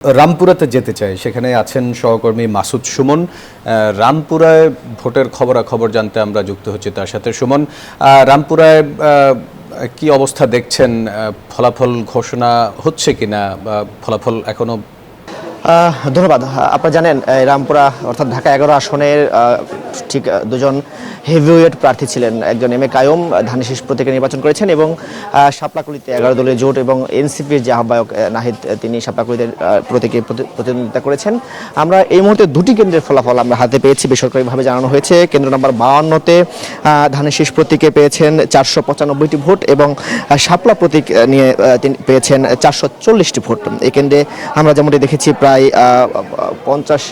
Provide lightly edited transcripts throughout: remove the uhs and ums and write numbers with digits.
রামপুরাতে যেতে চাই, সেখানে আছেন সহকর্মী মাসুদ সুমন। রামপুরায় ভোটের খবরাখবর জানতে আমরা যুক্ত হচ্ছি তার সাথে। সুমন, রামপুরায় কি অবস্থা দেখছেন? ফলাফল ঘোষণা হচ্ছে কিনা, বা ফলাফল এখনো? ধন্যবাদ। আপনারা জানেন রামপুরা অর্থাৎ ঢাকা ১১ আসনের ঠিক দুজন হেভিওয়েট প্রার্থী ছিলেন। একজন এম এ কায়ুম ধানের শীষ প্রতীকে নির্বাচন করেছেন এবং শাপলাকুড়িতে ১১ দলীয় জোট এবং এনসিপির যে আহ্বায়ক নাহিদ, তিনি শাপলাকুড়িতে প্রতীকে প্রতিদ্বন্দ্বিতা করেছেন। আমরা এই মুহূর্তে দুটি কেন্দ্রের ফলাফল আমরা হাতে পেয়েছি, বেসরকারিভাবে জানানো হয়েছে। কেন্দ্র নম্বর ৫২তে ধানের শীষ প্রতীকে পেয়েছেন ৪৯৫টি ভোট এবং শাপলা প্রতীক নিয়ে তিনি পেয়েছেন ৪৪০টি ভোট। এই কেন্দ্রে আমরা যেমনটি দেখেছি প্রায় ৫০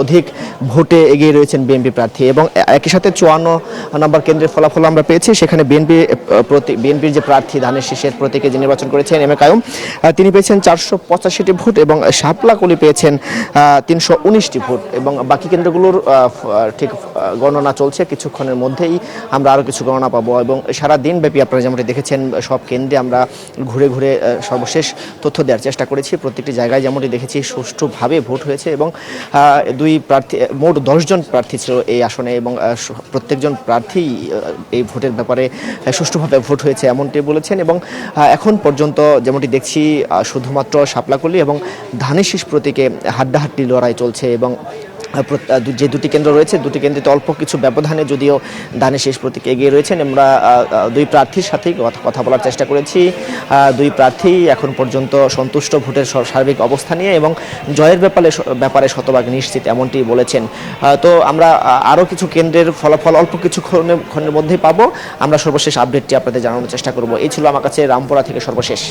অধিক ভোটে এগিয়ে রয়েছেন বিএনপি প্রার্থী এবং একই সাথে ৫৪ নম্বর কেন্দ্রের ফলাফল আমরা পেয়েছি। সেখানে বিএনপির যে প্রার্থী ধানের শীষের প্রতীকে যে নির্বাচন করেছেন এম এ কায়ুম, তিনি পেয়েছেন ৪৮৫টি ভোট এবং শাপলাকলি পেয়েছেন ৩১৯টি ভোট এবং বাকি কেন্দ্রগুলোর ঠিক গণনা চলছে। কিছুক্ষণের মধ্যেই আমরা আরও কিছু গণনা পাবো এবং সারা দিনব্যাপী আপনারা যেমনটি দেখেছেন সব কেন্দ্রে আমরা ঘুরে ঘুরে সর্বশেষ তথ্য দেওয়ার চেষ্টা করেছি। প্রত্যেকটি জায়গায় যেমনটি দেখেছি সুষ্ঠুভাবে ভোট হয়েছে এবং দুই প্রার্থী, মোট ১০ জন প্রার্থী ছিল এই আসনে এবং প্রত্যেকজন প্রার্থী এই ভোটের ব্যাপারে সুষ্ঠুভাবে ভোট হয়েছে এমনটি বলেছেন এবং এখন পর্যন্ত যেমনটি দেখছি শুধুমাত্র শাপলাকলি এবং ধানের শীষ প্রতীকে হাড্ডাহাড্ডি লড়াই চলছে এবং যে দুটি কেন্দ্র রয়েছে দুটি কেন্দ্রে অল্প কিছু ব্যবধানে যদিও ধানের শীষ প্রতীকে এগিয়ে রয়েছেন। আমরা দুই প্রার্থীর সাথেই কথা বলার চেষ্টা করেছি। দুই প্রার্থী এখন পর্যন্ত সন্তুষ্ট ভোটের সার্বিক অবস্থা নিয়ে এবং জয়ের ব্যাপারে শতভাগ নিশ্চিত এমনটি বলেছেন। তো আমরা আরও কিছু কেন্দ্রের ফলাফল অল্প কিছুক্ষণের মধ্যেই পাবো। আমরা সর্বশেষ আপডেটটি আপনাদের জানানোর চেষ্টা করব। এই ছিল আমার কাছে রামপুরা থেকে সর্বশেষ।